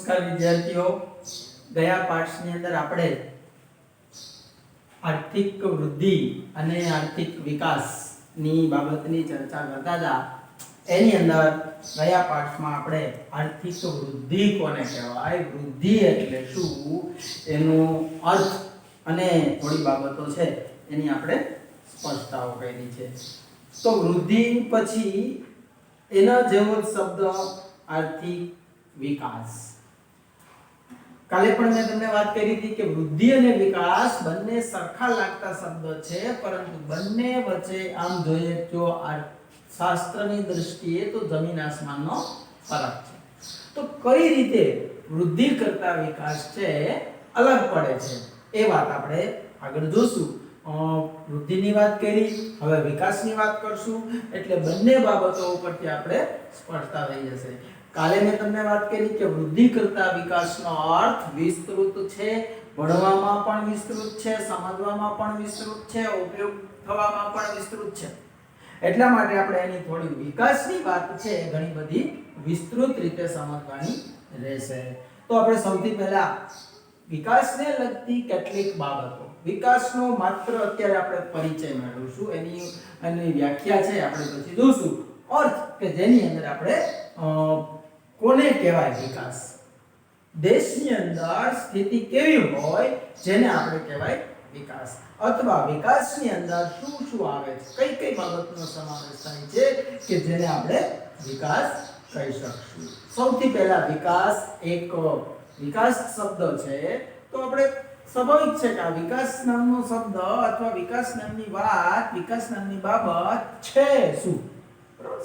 નમસ્કાર વિદ્યાર્થીઓ, ગયા પાઠની અંદર આપણે આર્થિક વૃદ્ધિ અને આર્થિક વિકાસની બાબતની ચર્ચા કરતા હતા. એની અંદર ગયા પાઠમાં આપણે આર્થિક વૃદ્ધિ કોને કહેવાય, વૃદ્ધિ એટલે શું, એનો અર્થ અને થોડી બાબતો છે એની આપણે સ્પષ્ટતાઓ કરી છે. તો વૃદ્ધિ પછી એના જેવો શબ્દ આર્થિક વિકાસ. કાલે પણ મેં તમને વાત કરી હતી કે વૃદ્ધિ અને વિકાસ બંને સરખા લાગતા શબ્દો છે, પરંતુ બંને વચ્ચે આમ જોઈએ તો શાસ્ત્રની દૃષ્ટિએ તો જમીન આસમાનનો ફરક છે. તો કઈ રીતે વૃદ્ધિ કરતા વિકાસ છે અલગ પડે છે એ વાત આપણે આગળ જોશું. વૃદ્ધિની વાત કરી, હવે વિકાસની વાત કરશું, એટલે બંને બાબતો ઉપરથી આપણે સ્પષ્ટતા થઈ જશે. કાલે મેં તમને વાત કરી કે વૃદ્ધિ કરતા વિકાસનો અર્થ વિસ્તૃત છે, ભણવામાં પણ વિસ્તૃત છે, સમજવામાં પણ વિસ્તૃત છે, ઉપયોગ થવામાં પણ વિસ્તૃત છે. એટલા માટે આપણે એની થોડી વિકાસની વાત છે ઘણી બધી વિસ્તૃત રીતે સમજવાની રહેશે. તો આપણે સૌથી પહેલા વિકાસને લગતી કેટલીક બાબતો, વિકાસનો માત્ર અત્યારે આપણે પરિચય મેળવીશું, એની વ્યાખ્યા છે આપણે પછી જોશું. અર્થ કે જેની અંદર આપણે કોને કહેવાય વિકાસ, દેશની અંદર સ્થિતિ કેવી હોય જેને આપણે કહેવાય વિકાસ, અથવા વિકાસની અંદર શું શું આવે છે, કઈ કઈ બાબતનો સમાવેશ થાય છે કે જેને આપણે વિકાસ કહી શકશું. સૌથી પહેલા વિકાસ, એક વિકાસ શબ્દ છે તો આપણે સ્વાભાવિક છે કે આ વિકાસ નામનો શબ્દ અથવા વિકાસ નામની વાત, વિકાસ નામની બાબત છે શું.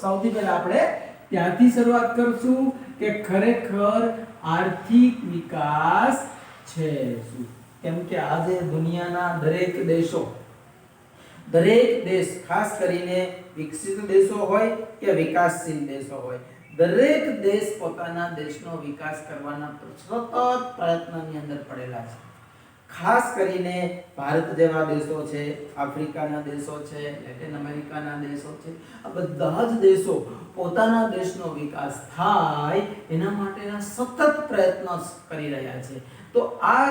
સૌથી પહેલા આપણે ત્યાંથી શરૂઆત કરશું કે ખરેખર આર્થિક વિકાસ છે શું. કેમ કે આજે દુનિયાના દરેક દેશ, ખાસ કરીને વિકસિત દેશો હોય કે વિકાસશીલ દેશો હોય, દરેક દેશ પોતાના દેશનો વિકાસ કરવાના સતત પ્રયત્નની અંદર પડેલા છે. ખાસ કરીને ભારત જેવા દેશો છે, આફ્રિકાના દેશો છે, લેટિન અમેરિકાના દેશો છે, આ બધા જ દેશો પોતાના દેશનો વિકાસ થાય એના માટેના સતત પ્રયત્નો કરી રહ્યા છે. તો આ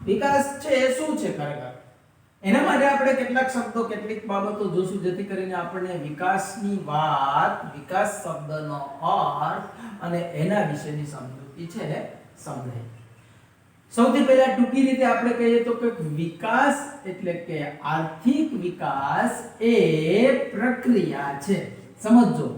વિકાસ છે એ શું છે ખરેખર, એના માટે આપણે કેટલાક શબ્દો, કેટલીક બાબતો જોશું જેથી કરીને આપણને વિકાસની વાત, વિકાસ શબ્દનો અર્થ અને એના વિશેની સમજૂતી છે સમજાય. સૌથી પહેલા ટૂંકી રીતે આપણે કહીએ તો કે વિકાસ એટલે કે આર્થિક વિકાસ એ પ્રક્રિયા છે. સમજો,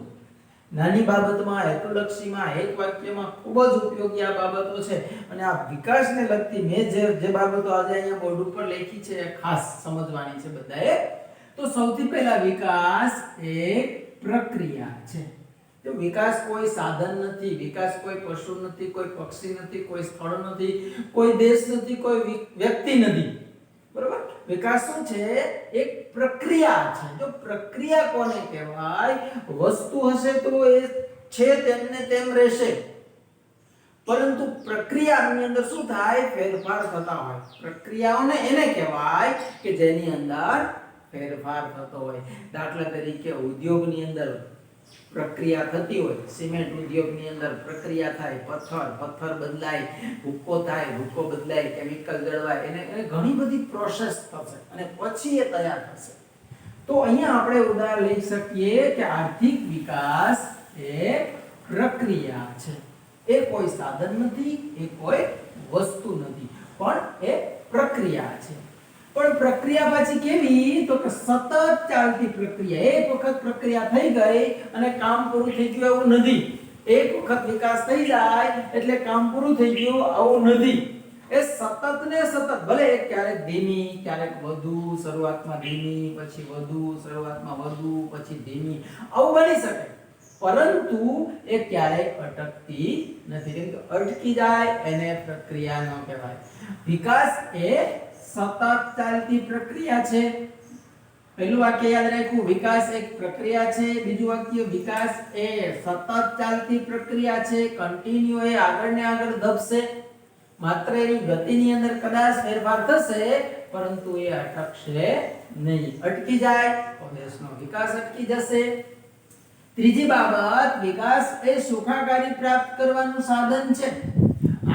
નાની બાબતમાં, હેતુલક્ષીમાં, એક વાક્યમાં ખૂબ જ ઉપયોગી આ બાબતો છે. અને આ વિકાસને લગતી મેં જે બાબતો આજે અહીંયા બોર્ડ ઉપર લખી છે ખાસ સમજવાની છે બધાએ. તો સૌથી પહેલા વિકાસ એક પ્રક્રિયા છે. તો વિકાસ કોઈ સાધન નથી, વિકાસ કોઈ પશુ નથી, કોઈ પક્ષી નથી, કોઈ સ્થળ નથી, કોઈ દેશ નથી, કોઈ વ્યક્તિ નથી. બરોબર? વિકાસ શું છે? એક પ્રક્રિયા છે. જો પ્રક્રિયા કોને કહેવાય? વસ્તુ હશે તો એ છે તેમને તેમ રહેશે, પરંતુ પ્રક્રિયાની અંદર શું થાય? ફેરફાર થતા હોય. પ્રક્રિયાઓને એને કહેવાય કે જેની અંદર ફેરફાર થતો હોય. દાખલા તરીકે ઉદ્યોગની અંદર પ્રક્રિયા થતી હોય, સિમેન્ટ ઉદ્યોગની અંદર પ્રક્રિયા થાય, પથ્થર બદલાય, ભૂકો થાય, ભૂકો બદલાય, કેમિકલ જળવાય, એને ઘણી બધી પ્રોસેસ થશે અને પછી એ તૈયાર થશે. તો અહીંયા આપણે ઉદાહરણ લઈ શકીએ કે આર્થિક વિકાસ એ પ્રક્રિયા છે. એ કોઈ સાધન નથી, એ કોઈ વસ્તુ નથી, પણ એ પ્રક્રિયા છે. પણ પ્રક્રિયા પાછી કેવી? તો કે સતત ચાલતી પ્રક્રિયા. એક વખત પ્રક્રિયા થઈ ગઈ અને કામ પૂરું થઈ ગયું એવું નથી. એક વખત વિકાસ થઈ જાય એટલે કામ પૂરું થઈ ગયું આવું નથી. એ સતત ને સતત, ભલે ક્યારેક ધીમી, ક્યારેક વધુ, શરૂઆતમાં ધીમી, પછી વધુ, શરૂઆતમાં વધુ, પછી ધીમી, આવું બની શકે, પરંતુ એ ક્યારેય અટકતી નથી. કેમ કે અટકી જાય એને પ્રક્રિયા ન કહેવાય. વિકાસ એ સતત ચાલતી પ્રક્રિયા છે. પહેલું વાક્ય યાદ રાખવું, વિકાસ એક પ્રક્રિયા છે. બીજું વાક્ય, વિકાસ એ સતત ચાલતી પ્રક્રિયા છે. કન્ટિન્યુ, એ આગળ ને આગળ ધપશે. માત્ર એની ગતિની અંદર કદાચ ફેરફાર થશે, પરંતુ એ અટકશે નહીં. અટકી જાય તો દેશનો વિકાસ અટકી જશે. ત્રીજી બાબત, વિકાસ એ સુખાકારી પ્રાપ્ત કરવાનું સાધન છે.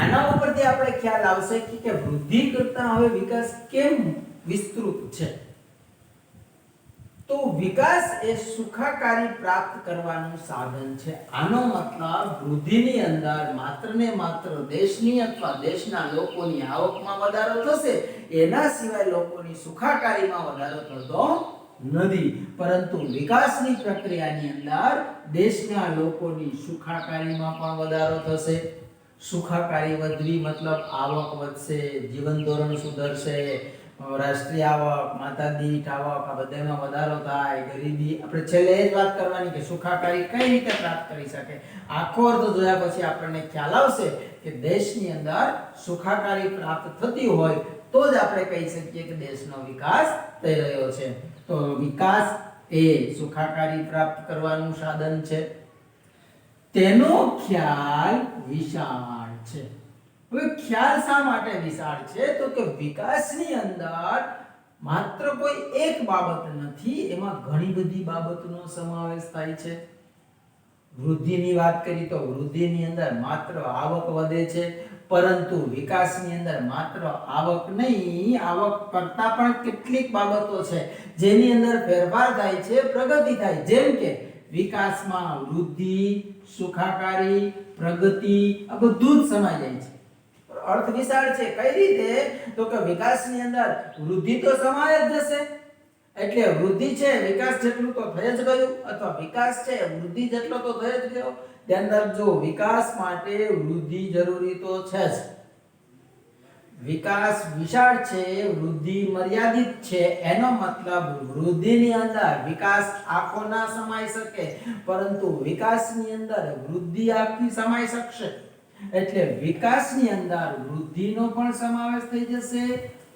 આના ઉપરથી આપણે ખ્યાલ આવશે કે વૃદ્ધિ કરતા હવે વિકાસ કેમ વિસ્તૃત છે. તો વિકાસ એ સુખાકારી પ્રાપ્ત કરવાનું સાધન છે. આનો મતલબ વૃદ્ધિની અંદર માત્ર ને માત્ર દેશની અથવા દેશના લોકોની આવકમાં વધારો થશે, એના સિવાય લોકોની સુખાકારીમાં વધારો થતો નથી, પરંતુ વિકાસની પ્રક્રિયાની અંદર દેશના લોકોની સુખાકારીમાં પણ વધારો થશે. સુખાકારી વધવી મતલબ આવક વધશે, જીવન ધોરણ સુધરશે, રાષ્ટ્રીય આવક, માથાદીઠ આવક, આ બધામાં વધારો થાય, ગરીબી. આપણે છેલ્લે એ જ વાત કરવાની કે સુખાકારી કઈ રીતે પ્રાપ્ત કરી શકે. આખો અર્થ જોયા પછી આપણને ખ્યાલ આવશે કે દેશની અંદર સુખાકારી પ્રાપ્ત થતી હોય તો જ આપણે કહી શકીએ કે દેશનો વિકાસ થઈ રહ્યો છે. તો વિકાસ એ સુખાકારી પ્રાપ્ત કરવાનું સાધન છે. તેનો ખ્યાલ વિશાળ છે. હવે ખ્યાલ શા માટે વિશાળ છે? તો કે વિકાસની અંદર માત્ર કોઈ એક બાબત નથી, એમાં ઘણી બધી બાબતોનો સમાવેશ થાય છે. વૃદ્ધિની વાત કરી તો વૃદ્ધિની અંદર માત્ર આવક વધે છે, પરંતુ વિકાસની અંદર માત્ર આવક નહીં, આવક કરતા પણ કેટલીક બાબતો છે જેની અંદર ફેરફાર થાય છે, પ્રગતિ થાય. જેમ કે વિકાસમાં વૃદ્ધિ, સુખાકારી, પ્રગતિ આ બધું જ સમાઈ જાય છે. અર્થ વિશાળ છે. કઈ રીતે? તો કે વિકાસની અંદર વૃદ્ધિ તો સમાય જ જશે, એટલે વૃદ્ધિ છે વિકાસ જેટલું તો થઈ જ ગયું, અથવા વિકાસ છે વૃદ્ધિ જેટલો તો થઈ જ ગયો. ધ્યાન રાખજો, વિકાસ માટે વૃદ્ધિ જરૂરી તો છે જ. વિકાસ વિશાળ છે, વૃદ્ધિ મર્યાદિત છે. એનો મતલબ વૃદ્ધિની અંદર વિકાસ આખો ના સમાઈ શકે, પરંતુ વિકાસની અંદર વૃદ્ધિ આખી સમાઈ શકશે. એટલે વિકાસની અંદર વૃદ્ધિનો પણ સમાવેશ થઈ જશે,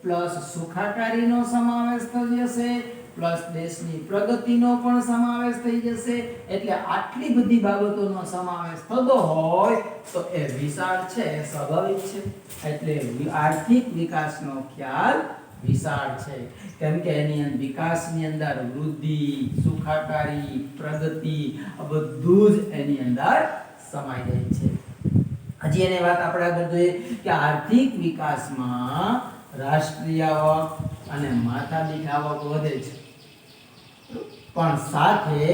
પ્લસ સુખાકારીનો સમાવેશ થઈ જશે, પ્લસ દેશની પ્રગતિનો પણ સમાવેશ થઈ જશે. એટલે આટલી બધી બાબતોનો સમાવેશ થતો હોય તો એ વિશાળ છે, સ્વાભાવિક છે. એટલે આર્થિક વિકાસનો ખ્યાલ વિશાળ છે, કેમ કે એની અંદર વિકાસની અંદર વૃદ્ધિ, સુખાકારી, પ્રગતિ આ બધું જ એની અંદર સમાઈ જાય છે. હજી એની વાત આપણે આગળ જોઈએ કે આર્થિક વિકાસમાં રાષ્ટ્રીય આવક અને માથાદીઠ આવક વધે છે, પણ સાથે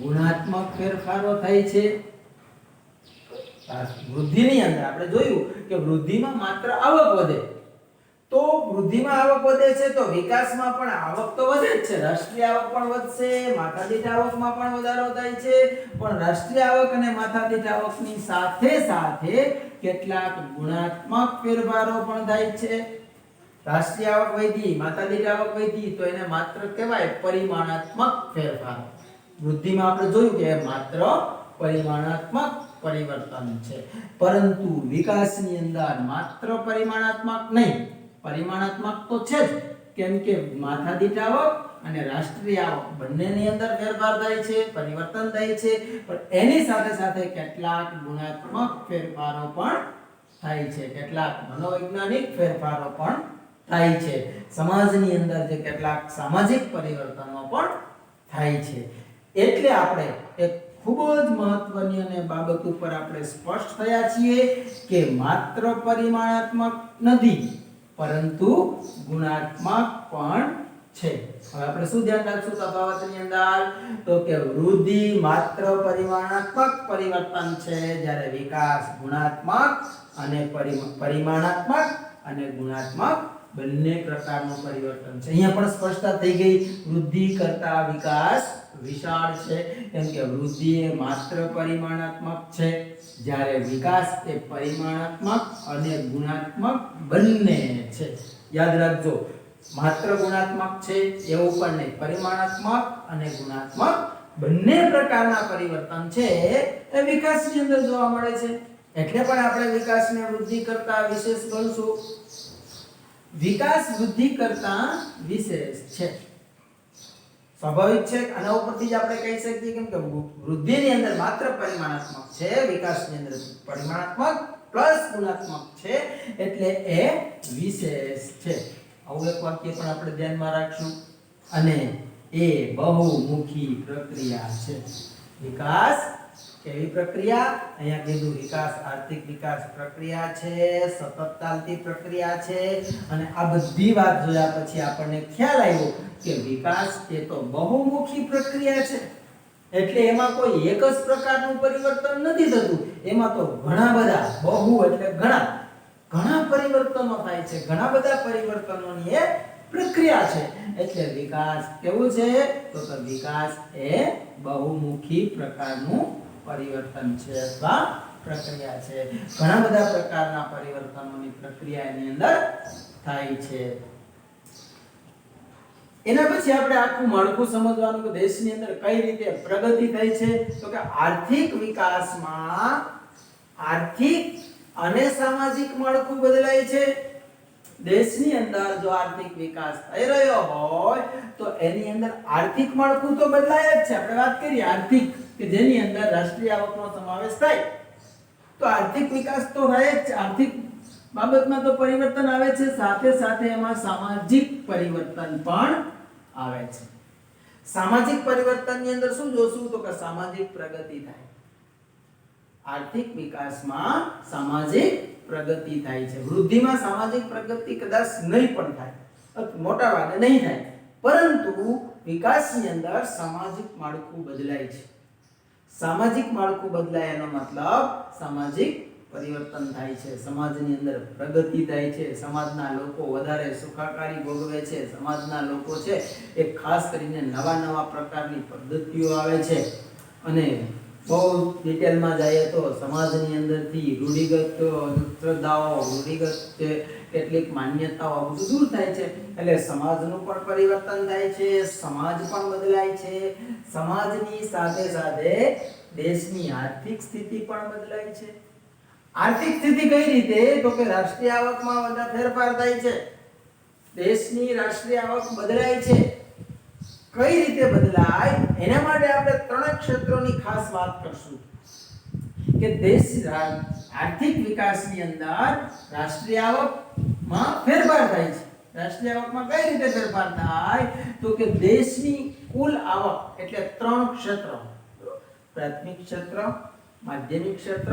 ગુણાત્મક ફેરફારો થાય છે. વૃદ્ધિની અંદર આપણે જોયું કે વૃદ્ધિમાં માત્ર આવક વધે, તો વૃદ્ધિમાં આવક વધે છે તો વિકાસમાં પણ આવક તો વધે જ છે. રાષ્ટ્રીય આવક પણ વધશે, માથાદીઠ આવકમાં પણ વધારો થાય છે, પણ રાષ્ટ્રીય આવક અને માથાદીઠ આવકની સાથે સાથે કેટલાક ગુણાત્મક ફેરફારો પણ થાય છે. રાષ્ટ્રીય આવક વધી, માથાદીઠ આવક વધી તો એને માત્ર કહેવાય પરિમાણાત્મક ફેરફારો. વૃદ્ધિમાં આપણે જોયું કે માત્ર પરિમાણાત્મક પરિવર્તન છે, પરંતુ વિકાસની અંદર માત્ર પરિમાણાત્મક નહીં, પરિમાણાત્મક તો છે જ, કેમ કે માથાદીઠ આવક અને રાષ્ટ્રીય આવક બંનેની અંદર ફેરફાર થાય છે, પરિવર્તન થાય છે, પણ એની સાથે સાથે કેટલાક ગુણાત્મક ફેરફારો પણ થાય છે, કેટલાક મનોવૈજ્ઞાનિક ફેરફારો પણ થાય છે. સમાજની અંદર જે કેટલાક સામાજિક પરિવર્તનો પણ થાય છે. એટલે આપણે એક ખૂબ જ મહત્વની અને બાબત ઉપર આપણે સ્પષ્ટ થયા છીએ કે માત્ર પરિમાણાત્મક નથી, પરંતુ ગુણાત્મક પણ છે. હવે આપણે શું ધ્યાન રાખશું તફાવતની અંદર? તો કે વૃદ્ધિ માત્ર પરિમાણાત્મક પરિવર્તન છે, જ્યારે વિકાસ ગુણાત્મક અને પરિમાણાત્મક અને ગુણાત્મક બંને પ્રકારનું પરિવર્તન છે. અહીંયા પણ સ્પષ્ટતા થઈ ગઈ, વૃદ્ધિ કરતા વિકાસ વિશાળ છે, કેમ કે વૃદ્ધિ એ માત્ર પરિમાણાત્મક છે, જ્યારે વિકાસ એ પરિમાણાત્મક અને ગુણાત્મક બંને છે. યાદ રાખજો, માત્ર ગુણાત્મક છે એવું પણ નહીં, પરિમાણાત્મક અને ગુણાત્મક બંને પ્રકારના પરિવર્તન છે એ વિકાસની અંદર જોવા મળે છે. એટલે પણ આપણે વિકાસને વૃદ્ધિ કરતા વિશેષ ગણશું. વિકાસ વૃદ્ધિ કરતા વિશેષ છે, સ્વાભાવિક છે. આના ઉપરથી જ આપણે કહી શકીએ કેમ કે વૃદ્ધિની અંદર માત્ર પરિમાણાત્મક છે, વિકાસની અંદર પરિમાણાત્મક પ્લસ ગુણાત્મક છે, એટલે એ વિશેષ છે. આવું એક વાક્ય પણ આપણે ધ્યાનમાં રાખશું. અને એ બહુમુખી પ્રક્રિયા છે. વિકાસ કેવી પ્રક્રિયા? અહીંયા કીધું વિકાસ, આર્થિક વિકાસ પ્રક્રિયા છે, સતત ચાલતી પ્રક્રિયા છે. અને આ બધી વાત જોયા પછી આપણને ખ્યાલ આવ્યો કે વિકાસ એ તો બહુમુખી પ્રક્રિયા છે. એટલે એમાં કોઈ એક જ પ્રકારનું પરિવર્તન નથી થતું, એમાં તો ઘણા બધા, બહુ એટલે ઘણા પરિવર્તનો થાય છે, ઘણા બધા પરિવર્તનોની એ પ્રક્રિયા છે. એટલે વિકાસ કેવું છે? તો વિકાસ એ બહુમુખી પ્રકારનું પરિવર્તન છે અથવા પ્રક્રિયા છે. ઘણા બધા પ્રકારના પરિવર્તનોની પ્રક્રિયા એની અંદર થાય છે. એના પછી આપણે આખું માળખું સમજવાનું કે દેશની અંદર કઈ રીતે પ્રગતિ થઈ છે. તો કે આર્થિક વિકાસમાં આર્થિક અને સામાજિક માળખું બદલાય છે. દેશની અંદર જો આર્થિક વિકાસ થઈ રહ્યો હોય તો એની અંદર આર્થિક માળખું તો બદલાય જ છે. આપણે વાત કરીએ આર્થિક કે જેની અંદર રાષ્ટ્રીય આવકનો સમાવેશ થાય તો આર્થિક વિકાસ તો થાય જ છે. આર્થિક બાબતમાં તો પરિવર્તન આવે છે, સાથે સાથે એમાં સામાજિક પરિવર્તન પણ આવે છે. સામાજિક પરિવર્તનની અંદર શું જોશું? તો કે સામાજિક પ્રગતિ થાય. આર્થિક વિકાસમાં સામાજિક પ્રગતિ થાય છે. વૃદ્ધિમાં સામાજિક પ્રગતિ કદાચ નહીં પણ થાય, મોટા ભાગે નહીં થાય, પરંતુ વિકાસની અંદર સામાજિક માળખું બદલાય છે. સામાજિક માળખું બદલાય એનો મતલબ સામાજિક પરિવર્તન થાય છે, સમાજની અંદર પ્રગતિ થાય છે, સમાજના લોકો વધારે સુખાકારી ભોગવે છે, સમાજના લોકો છે એ ખાસ કરીને નવા પ્રકારની પદ્ધતિઓ આવે છે. અને બહુ ડિટેલમાં જઈએ તો સમાજની અંદરથી રૂઢિગત શ્રદ્ધાઓ, રૂઢિગત કેટલીક માન્યતાઓ બધું દૂર થાય છે. એટલે સમાજનું પણ પરિવર્તન થાય છે, સમાજ પણ બદલાય છે. સમાજની સાથે સાથે દેશની આર્થિક સ્થિતિ પણ બદલાય છે. આર્થિક સ્થિતિ કઈ રીતે? તો કે રાષ્ટ્રીય આવકમાં બધા ફેરફાર થાય છે. દેશની રાષ્ટ્રીય આવક બદલાય છે. કઈ રીતે બદલાય એના માટે આપણે ત્રણ ક્ષેત્રોની ખાસ વાત કરશું કે દેશ આર્થિક વિકાસની અંદર રાષ્ટ્રીય આવકમાં ફેરફાર થાય છે. રાષ્ટ્રીય આવકમાં કઈ રીતે ફેરફાર થાય? તો કે દેશની કુલ આવક એટલે ત્રણ ક્ષેત્રો, પ્રાથમિક ક્ષેત્ર, માધ્યમિક ક્ષેત્ર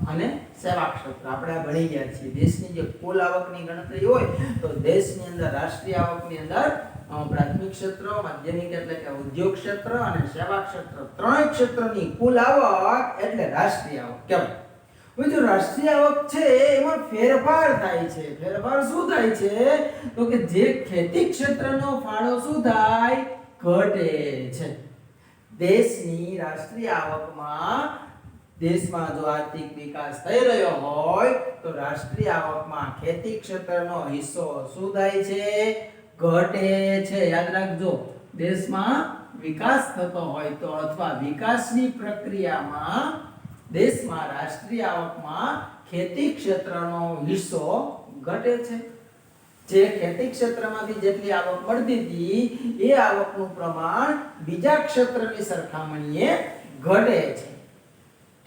અને સેવા ક્ષેત્ર. આપણે આ ભણી ગયા છીએ. દેશની જે કુલ આવકની ગણતરી હોય તો દેશની અંદર રાષ્ટ્રીય આવકની અંદર પ્રાથમિક ક્ષેત્ર, માધ્યમિક એટલે કે ઉદ્યોગ ક્ષેત્ર અને સેવા ક્ષેત્ર, ત્રણ ક્ષેત્રની કુલ આવક એટલે રાષ્ટ્રીય આવક કહેવાય. હવે જો રાષ્ટ્રીય આવક છે એમાં ફેરફાર થાય છે. ફેરફાર શું થાય છે? તો કે જે ખેતી ક્ષેત્રનો ફાળો શું થાય? ઘટે છે. દેશની રાષ્ટ્રીય આવકમાં દેશમાં જો આર્થિક વિકાસ થઈ રહ્યો હોય તો રાષ્ટ્રીય આવકમાં ખેતી ક્ષેત્રનો હિસ્સો શું થાય છે? ઘટે છે. યાદ રાખજો, દેશમાં વિકાસ થતો હોય તો અથવા વિકાસની પ્રક્રિયામાં દેશમાં રાષ્ટ્રીય આવકમાં ખેતી ક્ષેત્રનો હિસ્સો ઘટે છે. જે ખેતી ક્ષેત્રમાંથી જેટલી આવક મળતી હતી એ આવકનું પ્રમાણ બીજા ક્ષેત્રની સરખામણીએ ઘટે છે.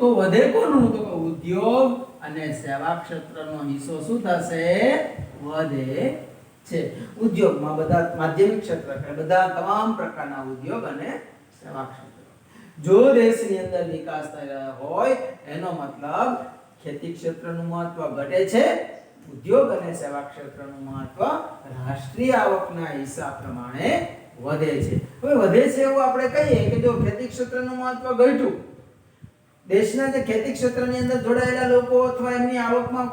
તો વધે કોનું? તો ઉદ્યોગ અને સેવા ક્ષેત્રનો હિસ્સો શું થશે? વધે છે. ઉદ્યોગમાં બધા માધ્યમિક ક્ષેત્ર એટલે બધા તમામ પ્રકારના ઉદ્યોગ અને સેવા ક્ષેત્ર. જો દેશની અંદર વિકાસ થઈ રહ્યો હોય એનો મતલબ ખેતી ક્ષેત્રનું મહત્વ ઘટે છે, ઉદ્યોગ અને સેવા ક્ષેત્રનું મહત્વ રાષ્ટ્રીય આવકના હિસ્સા પ્રમાણે વધે છે. હવે વધે છે એવું આપણે કહીએ કે જો ખેતી ક્ષેત્રનું મહત્વ ઘટ્યું, દેશના જે ખેતી ક્ષેત્રની અંદર જોડાયેલા લોકો અથવા એમની આવકમાં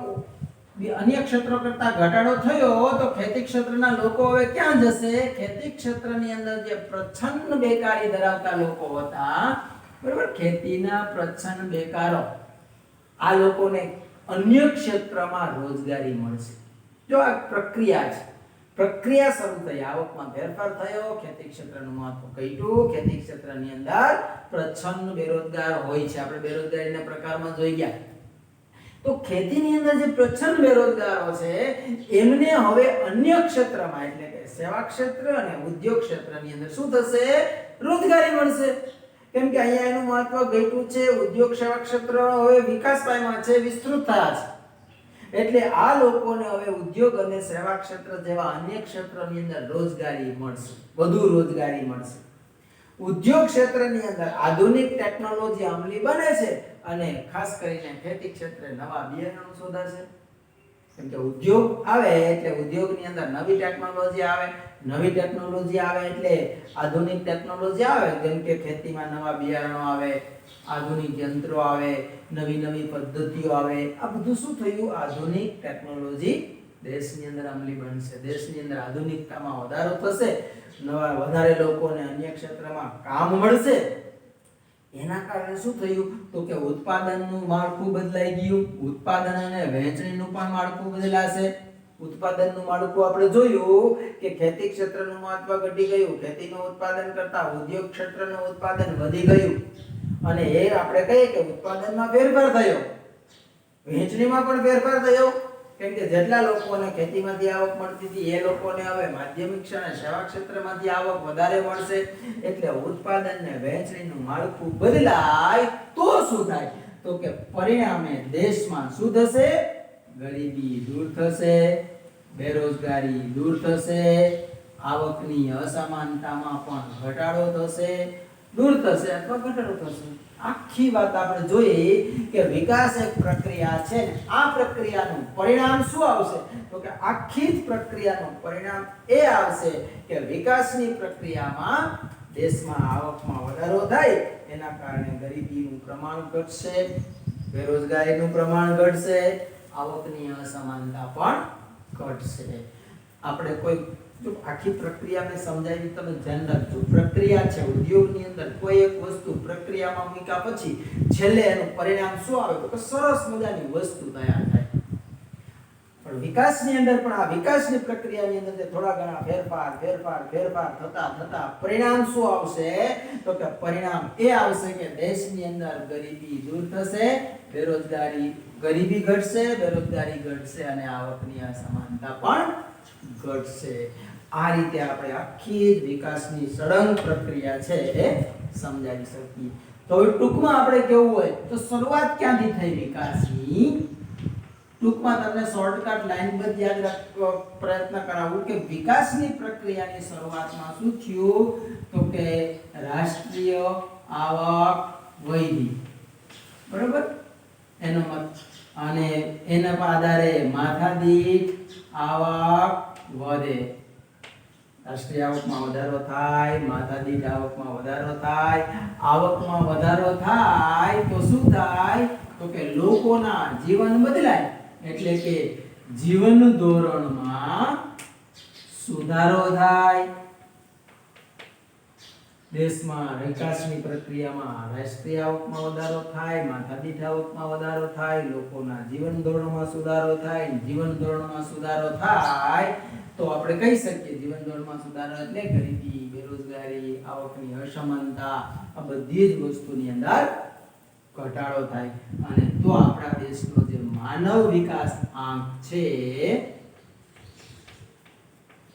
અન્ય ક્ષેત્રો કરતા ઘટાડો થયો તો ખેતી ક્ષેત્રના લોકો હવે ક્યાં જશે? ખેતી ક્ષેત્રની અંદર જે પ્રચ્છન્ન બેકારી ધરાવતા લોકો હતા, બરાબર, ખેતીના પ્રચ્છન્ન બેકારો, આ લોકોને અન્ય ક્ષેત્રમાં રોજગારી મળશે. જો આ પ્રક્રિયા છે, પ્રક્રિયા શરૂ થઈ, આવકમાં ફેરફાર થયો, ખેતી ક્ષેત્રનું મહત્વ ઘટ્યું, ખેતી ક્ષેત્રની અંદર પ્રચ્છન્ન બેરોજગાર હોય છે. આપણે બેરોજગારીના પ્રકારમાં જોઈ ગયા. તો ખેતીની અંદર જે પ્રચ્છન્ન બેરોજગારો છે એમને હવે અન્ય ક્ષેત્રમાં એટલે કે સેવા ક્ષેત્ર અને ઉદ્યોગ ક્ષેત્રની અંદર શું થશે? રોજગારી મળશે. કેમ કે અહીંયા એનું મહત્વ ઘટ્યું છે, ઉદ્યોગ સેવા ક્ષેત્ર હવે વિકાસ પામ્યા છે, વિસ્તૃત થયા છે. એટલે આ લોકોને હવે ઉદ્યોગ અને સેવા ક્ષેત્ર જેવા અન્ય ક્ષેત્રોની અંદર રોજગારી મળશે, વધુ રોજગારી મળશે. ઉદ્યોગ ક્ષેત્રની અંદર આધુનિક ટેકનોલોજી અમલી બને છે અને ખાસ કરીને ખેતી ક્ષેત્રે નવા બિયારણો શોધાશે. કેમ કે ઉદ્યોગ આવે એટલે ઉદ્યોગની અંદર નવી ટેકનોલોજી આવે, નવી ટેકનોલોજી આવે એટલે આધુનિક ટેકનોલોજી આવે. જેમ કે ખેતીમાં નવા બિયારણો આવે, આધુનિક યંત્રો આવે, નવી નવી પદ્ધતિઓ આવે. આ બધું શું થયું? આધુનિક ટેકનોલોજી દેશની અંદર અમલી બનશે. દેશની અંદર આધુનિકતામાં વધારો થશે, વધારે લોકોને અન્ય ક્ષેત્રમાં કામ મળશે. એના કારણે શું થયું? તો કે ઉત્પાદનનું માળખું બદલાઈ ગયું. ઉત્પાદન અને વહેંચણીનું પણ માળખું બદલાશે. ઉત્પાદનનું માળખું આપણે જોયું કે ખેતી ક્ષેત્રનું મહત્વ ઘટી ગયું, ખેતીનું ઉત્પાદન કરતા ઉદ્યોગ ક્ષેત્રનું ઉત્પાદન વધી ગયું. અને એ આપણે કહીએ કે ઉત્પાદનમાં ફેરફાર થયો, વહેંચણીમાં પણ ફેરફાર થયો. કેમ કે જેટલા લોકોને ખેતીમાંથી આવક મળતી હતી એ લોકોને હવે માધ્યમિક અને સેવા ક્ષેત્રમાંથી આવક વધારે મળશે. એટલે ઉત્પાદન ને વહેંચણીનું માળખું બદલાય તો શું થાય? તો કે પરિણામે દેશમાં શું થશે? ગરીબી દૂર થશે, બેરોજગારી દૂર થશે, આવકની અસમાનતામાં પણ ઘટાડો થશે, દૂર થશે અથવા ઘટાડો થશે. આખી વાત આપણે જોઈએ કે વિકાસ એક પ્રક્રિયા છે ને આ પ્રક્રિયાનું પરિણામ શું આવશે? તો કે આખી જ પ્રક્રિયાનું પરિણામ એ આવશે કે વિકાસની પ્રક્રિયામાં દેશમાં આવકમાં વધારો થાય, એના કારણે ગરીબીનું પ્રમાણ ઘટશે, બેરોજગારીનું પ્રમાણ ઘટશે, આવકની અસમાનતા પણ ઘટશે. આપણે કોઈ જો આખી પ્રક્રિયા મેં સમજાવી, તમે ધ્યાન રાખજો. પ્રક્રિયા છે ઉદ્યોગની અંદર કોઈ એક વસ્તુ પ્રક્રિયામાં મૂક્યા પછી છેલ્લે એનું પરિણામ શું આવે? તો કે સરસ મજાની વસ્તુ તૈયાર થાય. પણ વિકાસની અંદર પણ આ વિકાસની પ્રક્રિયાની અંદર થોડા ઘણા ફેરફાર થતા પરિણામ શું આવશે? તો કે પરિણામ એ આવશે કે દેશની અંદર ગરીબી દૂર થશે, ગરીબી ઘટશે, બેરોજગારી ઘટશે અને આવકની અસમાનતા પણ ઘટશે. આ રીતે આપણે આખી જ વિકાસની સળંગ પ્રક્રિયા છે એ સમજાવી શકીએ. તો ટૂંકમાં આપણે કેવું હોય તો શરૂઆત ક્યાંથી થઈ વિકાસની? ટૂંકમાં તમને શોર્ટકટ લાઈનબદ્ધ યાદ રાખવા પ્રયત્ન કરાવું કે વિકાસની પ્રક્રિયાની શરૂઆતમાં શું થયું? તો કે રાષ્ટ્રીય આવક વધી, બરોબર? એનો મત અને એના આધારે માથાદીઠ આવક વધે. રાષ્ટ્રીય આવકમાં વધારો થાય, માથાદીઠ આવકમાં વધારો થાય. આવકમાં વધારો થાય તો શું થાય? તો કે લોકોના જીવન બદલાય, એટલે કે જીવન ધોરણમાં સુધારો થાય. દેશમાં વિકાસની પ્રક્રિયામાં રાષ્ટ્રીય આવકમાં વધારો થાય, માથાદીઠ આવકમાં વધારો થાય, લોકોના જીવન ધોરણમાં સુધારો થાય. જીવન ધોરણમાં સુધારો થાય તો આપણે કહી શકીએ જીવન ધોરણમાં સુધારો એટલે ગરીબી, બેરોજગારી, આવકની અસમાનતા, આ બધી જ વસ્તુની અંદર ઘટાડો થાય. અને તો આપણા દેશનો જે માનવ વિકાસ આંક છે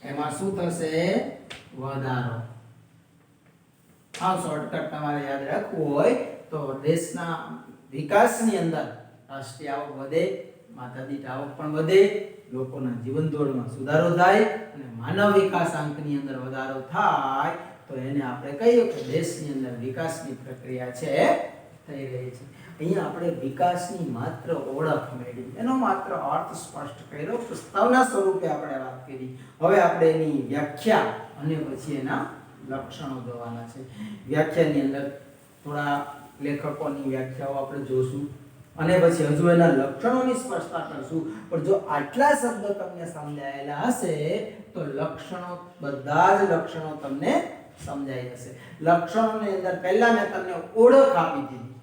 એમાં શું થશે? વધારો. આ શોર્ટકટ તમારે યાદ રાખવું હોય તો દેશના વિકાસની અંદર રાષ્ટ્રીય આવક વધે, માથાદીઠ આવક પણ વધે, લોકોના જીવન ધોરણમાં સુધારો થાય અને માનવ વિકાસાંકની અંદર વધારો થાય તો એને આપણે કહીએ કે દેશની અંદર વિકાસની પ્રક્રિયા છે થઈ રહી છે. અહીંયા આપણે વિકાસની માત્ર ઓળખ મેળવી, એનો માત્ર અર્થ સ્પષ્ટ કર્યો, પ્રસ્તાવના સ્વરૂપે આપણે વાત કરી. હવે આપણે એની વ્યાખ્યા અને પછી એના લક્ષણો જોવાના છે. વ્યાખ્યાની અંદર થોડા લેખકોની વ્યાખ્યાઓ આપણે જોશું અને પછી હજુ એના લક્ષણોની સ્પષ્ટતા કરશું. પણ જો આટલા શબ્દ તમને સમજાયેલા હશે તો લક્ષણો, બધા જ લક્ષણો તમને સમજાઈ જશે. લક્ષણોની અંદર પહેલા મેં તમને ઓળખ આપી દીધી,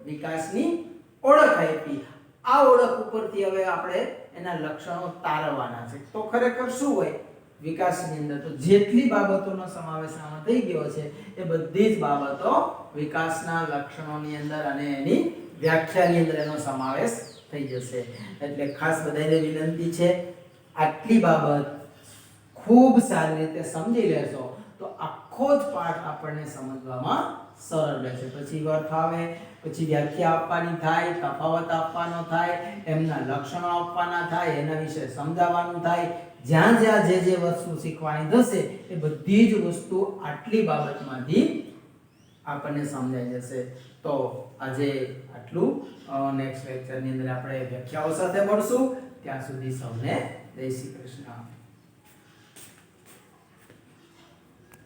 વિકાસની ઓળખ આપી. આ ઓળખ ઉપરથી હવે આપણે એના લક્ષણો તારવવાના છે. તો ખરેખર શું હોય વિકાસની અંદર? તો જેટલી બાબતોનો સમાવેશ આમાં થઈ ગયો છે એ બધી જ બાબતો વિકાસના લક્ષણોની અંદર અને એની વ્યાખ્યાની અંદર એનો સમાવેશ થઈ જશે. એટલે ખાસ બધાને વિનંતી છે આટલી બાબત ખૂબ સારી રીતે સમજી લેશો તો આખો જ પાઠ આપણને સમજવામાં સરળ રહેશે. પછી અર્થ આવે, પછી વ્યાખ્યા આપવાની થાય, તફાવત આપવાનો થાય, એમના લક્ષણો આપવાના થાય, એના વિશે સમજાવવાનું થાય. જ્યાં જ્યાં જે વસ્તુ શીખવાની થશે એ બધી જ વસ્તુ આટલી બાબતમાંથી આપણને સમજાઈ જશે. તો આજે આટલું. નેક્સ્ટ લેક્ચરની અંદર આપણે વ્યાખ્યાઓ સાથે મળશું. ત્યાં સુધી સૌને જય શ્રી કૃષ્ણ.